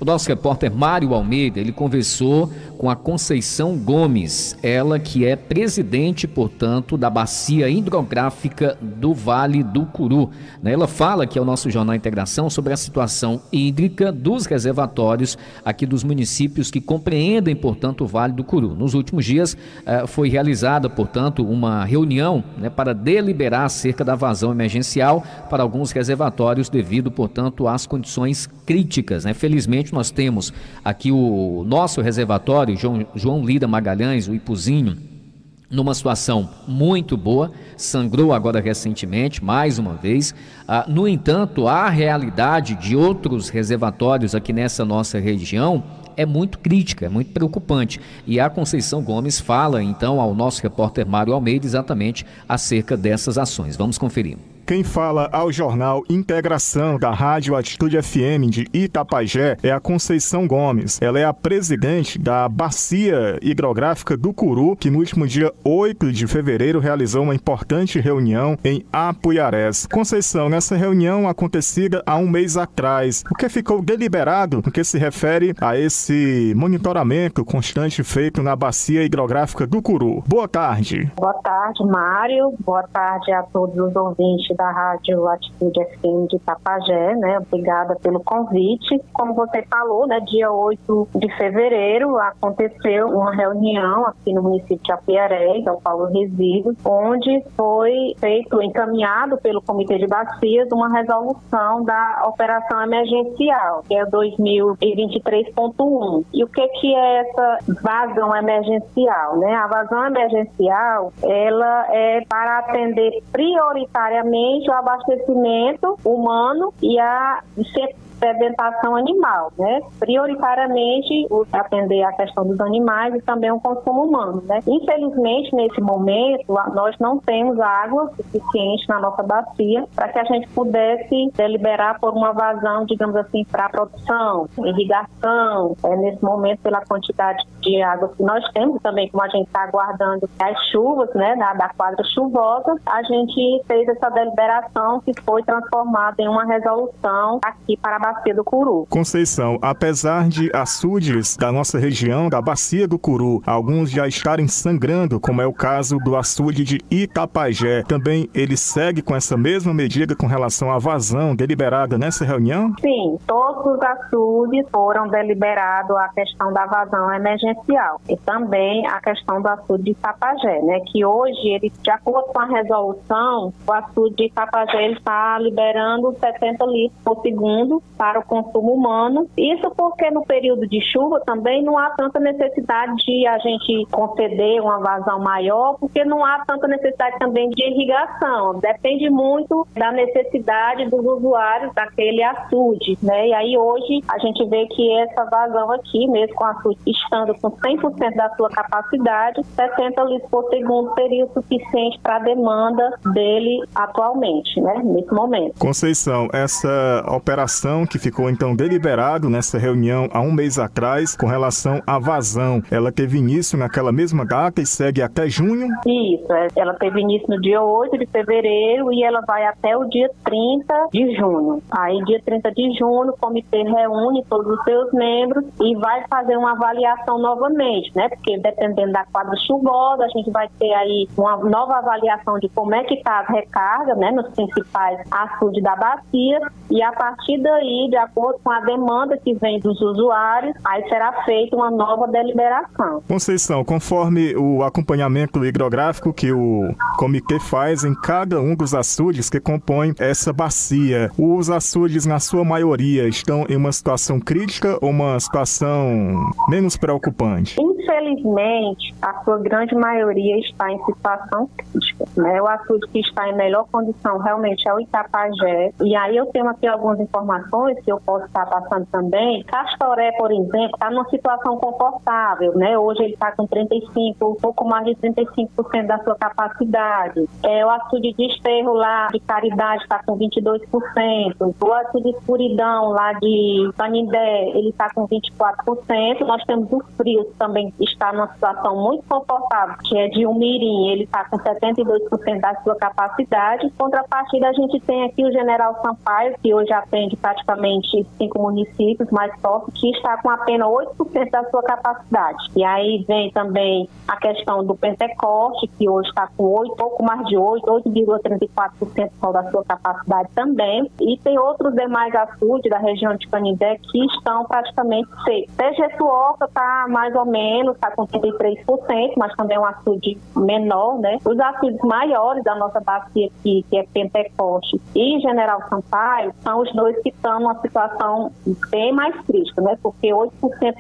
O nosso repórter Mário Almeida, ele conversou com a Conceição Gomes, ela que é presidente, portanto, da Bacia Hidrográfica do Vale do Curu. Ela fala aqui ao nosso Jornal Integração sobre a situação hídrica dos reservatórios aqui dos municípios que compreendem, portanto, o Vale do Curu. Nos últimos dias foi realizada, portanto, uma reunião para deliberar acerca da vazão emergencial para alguns reservatórios devido, portanto, às condições críticas. Felizmente nós temos aqui o nosso reservatório, João Lira Magalhães, o Ipuzinho, numa situação muito boa, sangrou agora recentemente, mais uma vez. No entanto, a realidade de outros reservatórios aqui nessa nossa região é muito crítica, é muito preocupante. E a Conceição Gomes fala, então, ao nosso repórter Mário Almeida exatamente acerca dessas ações. Vamos conferir. Quem fala ao Jornal Integração da Rádio Atitude FM de Itapajé é a Conceição Gomes. Ela é a presidente da Bacia Hidrográfica do Curu, que no último dia 8 de fevereiro realizou uma importante reunião em Apuiarés. Conceição, nessa reunião acontecida há um mês atrás, o que ficou deliberado no que se refere a esse monitoramento constante feito na Bacia Hidrográfica do Curu? Boa tarde. Boa tarde, Mário. Boa tarde a todos os ouvintes da Rádio Atitude FM de Itapajé, Obrigada pelo convite. Como você falou, dia 8 de fevereiro aconteceu uma reunião aqui no município de Apuiarés, São Paulo Resíduos, onde foi encaminhado pelo Comitê de Bacias uma resolução da operação emergencial, que é 2023.1. E o que é essa vazão emergencial? A vazão emergencial, ela é para atender prioritariamente o abastecimento humano e a sedentação animal, prioritariamente atender a questão dos animais e também o consumo humano, Infelizmente, nesse momento, nós não temos água suficiente na nossa bacia para que a gente pudesse deliberar por uma vazão, digamos assim, para a produção, irrigação, nesse momento, pela quantidade de água que nós temos, também como a gente está aguardando as chuvas, da quadra chuvosa, a gente fez essa deliberação que foi transformada em uma resolução aqui para a Bacia do Curu. Conceição, apesar de açudes da nossa região, da Bacia do Curu, alguns já estarem sangrando, como é o caso do açude de Itapajé, também ele segue com essa mesma medida com relação à vazão deliberada nessa reunião? Sim, todos os açudes foram deliberados a questão da vazão emergencial e também a questão do açude de Itapajé, que hoje, ele, de acordo com a resolução, o açude de Itapajé ele está liberando 70 litros por segundo para o consumo humano. Isso porque no período de chuva também não há tanta necessidade de a gente conceder uma vazão maior, porque não há tanta necessidade também de irrigação. Depende muito da necessidade dos usuários daquele açude, E aí hoje a gente vê que essa vazão aqui, mesmo com o açude estando com 100% da sua capacidade, 70 litros por segundo seria o suficiente para a demanda dele atualmente, nesse momento. Conceição, essa operação que ficou então deliberado nessa reunião há um mês atrás com relação à vazão, ela teve início naquela mesma data e segue até junho? Isso, ela teve início no dia 8 de fevereiro e ela vai até o dia 30 de junho. Aí, dia 30 de junho, o comitê reúne todos os seus membros e vai fazer uma avaliação novamente, porque dependendo da quadra chuvosa, a gente vai ter aí uma nova avaliação de como é que está a recarga, nos principais açudes da bacia, e a partir daí, de acordo com a demanda que vem dos usuários, aí será feita uma nova deliberação. Conceição, conforme o acompanhamento hidrográfico que o comitê faz em cada um dos açudes que compõem essa bacia, os açudes, na sua maioria, estão em uma situação crítica ou uma situação menos preocupante? Infelizmente, a sua grande maioria está em situação crítica. O açude que está em melhor condição realmente é o Itapajé. E aí eu tenho aqui algumas informações que eu posso estar passando também. Castoré, por exemplo, está numa situação confortável, Hoje ele está com 35%, um pouco mais de 35% da sua capacidade. O açude de Esterro lá de Caridade está com 22%. O açude de Escuridão lá de Canindé, ele está com 24%. Nós temos o Frios também está numa situação muito confortável, que é de Umirim, ele está com 72% da sua capacidade. Em contrapartida, a gente tem aqui o General Sampaio, que hoje atende praticamente 5 municípios mais top, que está com apenas 8% da sua capacidade. E aí vem também a questão do Pentecoste, que hoje está com pouco mais de 8,34% só da sua capacidade também. E tem outros demais açudes da região de Canindé que estão praticamente secos. Tejetuoca está mais ou menos, está com 33%, mas também é um açude menor, né? Os açudes maiores da nossa bacia aqui, que é Pentecoste e General Sampaio, são os dois que estão numa situação bem mais crítica, né? Porque 8%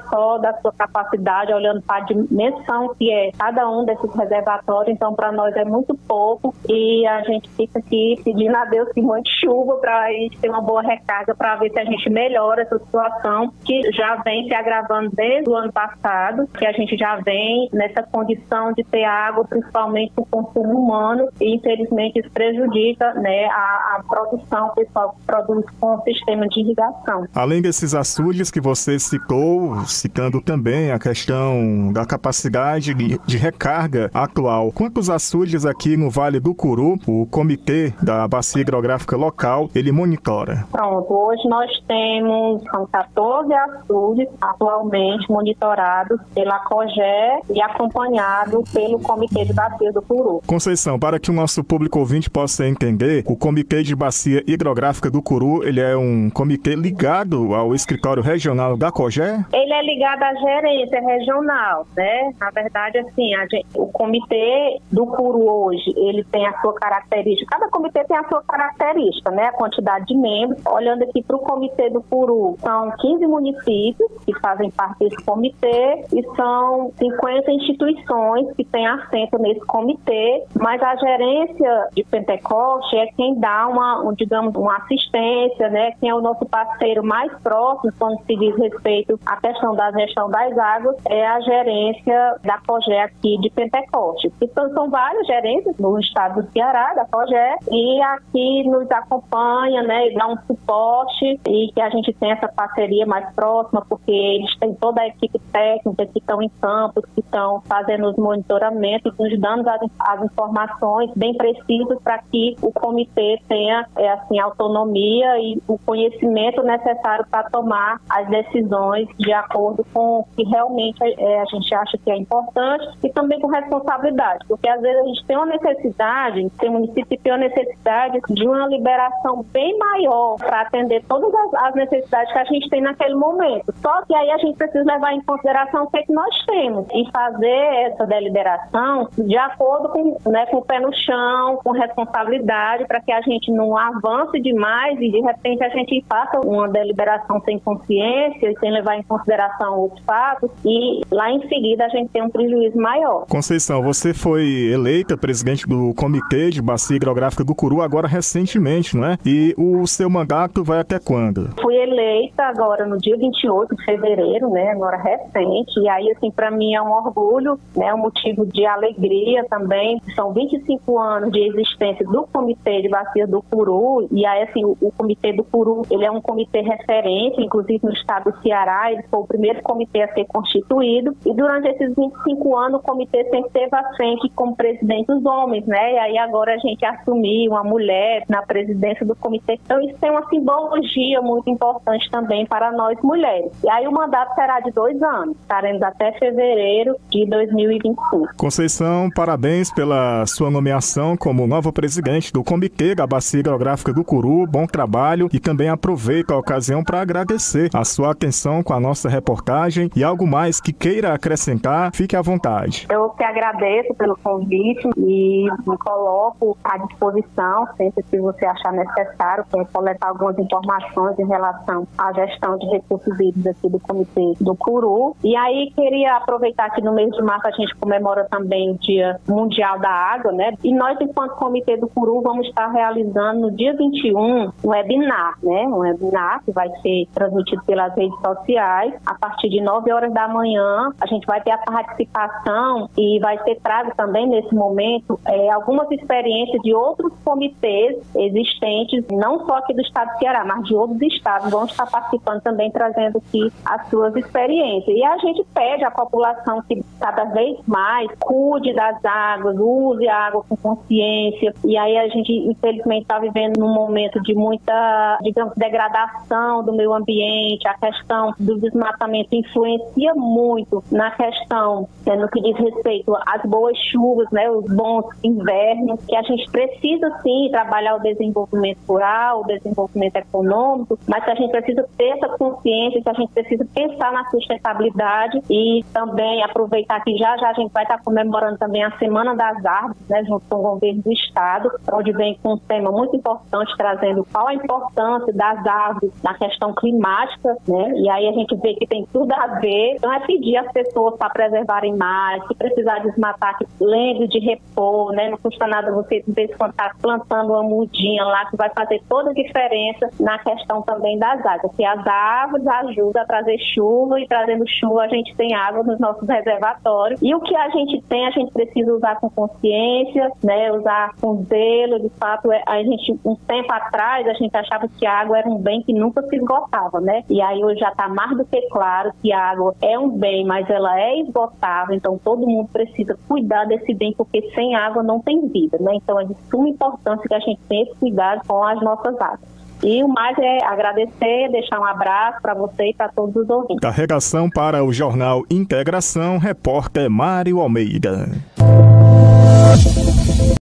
só da sua capacidade, olhando para a dimensão que é cada um desses reservatórios, então para nós é muito pouco e a gente fica aqui pedindo a Deus que mande chuva para a gente ter uma boa recarga para ver se a gente melhora essa situação que já vem se agravando desde o ano passado, que a gente já vem nessa condição de ter água, principalmente para o consumo humano, e infelizmente isso prejudica, né, a produção, o pessoal que produz com o sistema de irrigação. Além desses açudes que você citou, citando também a questão da capacidade de recarga atual, quantos açudes aqui no Vale do Curu, o Comitê da Bacia Hidrográfica Local, ele monitora? Pronto, hoje nós temos 14 açudes atualmente monitorados pela COGÉ e acompanhados pelo Comitê de Bacia do Curu. Conceição, para que o nosso público ouvinte possa entender, o Comitê de Bacia Hidrográfica do Curu, ele é um comitê ligado ao escritório regional da COGÉ? Ele é ligado à gerência regional, né? Na verdade, assim, o Comitê do Curu hoje, ele tem a sua característica, cada comitê tem a sua característica, né? A quantidade de membros. Olhando aqui para o Comitê do Curu, são 15 municípios que fazem parte desse comitê e são 50 instituições que têm assento nesse comitê, mas a gerência de Pentecoste é quem dá digamos, uma assistência, né? Quem é o nosso parceiro mais próximo quando se diz respeito à questão da gestão das águas é a gerência da COGÉ aqui de Pentecoste. Então, são várias gerências no estado do Ceará, da COGÉ, e aqui nos acompanha, né, e dá um suporte e que a gente tem essa parceria mais próxima, porque eles têm toda a equipe técnica que estão em campo, que estão fazendo os monitoramentos, nos dando as informações bem precisas para que o comitê tenha assim, autonomia e o conhecimento necessário para tomar as decisões de acordo com o que realmente a gente acha que é importante e também com responsabilidade, porque às vezes a gente tem uma necessidade, tem município que tem uma necessidade de uma liberação bem maior para atender todas as necessidades que a gente tem naquele momento. Só que aí a gente precisa levar em consideração o que nós temos e fazer essa deliberação de acordo com, né, com o pé no chão, com responsabilidade, para que a gente não avance demais e de repente a gente faça uma deliberação sem consciência e sem levar em consideração os fatos e lá em seguida a gente tem um prejuízo maior. Conceição, você foi eleita presidente do Comitê de Bacia Hidrográfica do Curu agora recentemente, não é? E o seu mandato vai até quando? Fui eleita agora no dia 28 de fevereiro, né? Agora recente. E aí, assim, para mim é um orgulho, né? Um motivo de alegria também. São 25 anos de existência do Comitê de Bacia do Curu. E aí, assim, o Comitê do Curu, ele é um comitê referente, inclusive no estado do Ceará. Ele foi o primeiro comitê a ser constituído. E durante esses 25 anos, o comitê sempre teve à frente como presidente os homens, né? E aí agora a gente assumiu uma mulher na presidência do comitê. Então isso tem uma simbologia muito importante também para nós mulheres. E aí o mandato será de 2 anos. Estaremos até fevereiro de 2025. Conceição, parabéns pela sua nomeação como nova presidente do Comitê da Bacia Hidrográfica do Curu. Bom trabalho e também aproveito a ocasião para agradecer a sua atenção com a nossa reportagem e algo mais que queira acrescentar, fique à vontade. Eu que agradeço pelo convite e me coloco à disposição sempre que você achar necessário para coletar algumas informações em relação à gestão de recursos hídricos aqui do Comitê do Curu. E aí queria aproveitar que no mês de março a gente comemora também o Dia Mundial da Água, né? E nós, enquanto Comitê do Curu, vamos estar realizando no dia 21 um webinar, né? Um webinar que vai ser transmitido pelas redes sociais a partir de 9 horas da manhã. A gente vai ter a participação e vai ter trago também nesse momento algumas experiências de outros comitês existentes, não só aqui do estado do Ceará, mas de outros estados vão estar participando também, trazendo aqui as suas experiências. E a gente pede a população que cada vez mais cuide das águas, use a água com consciência. E aí a gente, infelizmente, está vivendo num momento de muita, digamos, degradação do meio ambiente. A questão do desmatamento influencia muito na questão, no que diz respeito às boas chuvas, né, os bons invernos, que a gente precisa sim trabalhar o desenvolvimento rural, o desenvolvimento econômico, mas que a gente precisa ter essa consciência, que a gente precisa pensar na sustentabilidade e também aproveitar que já a gente vai estar comemorando também a Semana das Árvores, né, junto com o governo do estado, onde vem com um tema muito importante, trazendo qual a importância das árvores na questão climática, né, e aí a gente vê que tem tudo a ver. Então é pedir às pessoas para preservarem mais, se precisar desmatar, que lembre de repor, né, não custa nada você de vez em quando estar plantando uma mudinha lá, que vai fazer toda a diferença na questão também das águas, que as árvores ajudam a trazer chuva, e trazendo chuva a gente tem água nos nossos reservatórios, e o que a gente tem, a gente precisa usar com consciência, né, usar com zelo. De fato, a gente, um tempo atrás, a gente achava que a água era um bem que nunca se esgotava, né, e aí hoje já está mais do que claro que a água é um bem, mas ela é esgotável, então todo mundo precisa cuidar desse bem, porque sem água não tem vida, né, então é de suma importância que a gente tenha esse cuidado com as nossas águas. E o mais é agradecer, deixar um abraço para você e para todos os ouvintes. Da redação para o Jornal Integração, repórter Mário Almeida.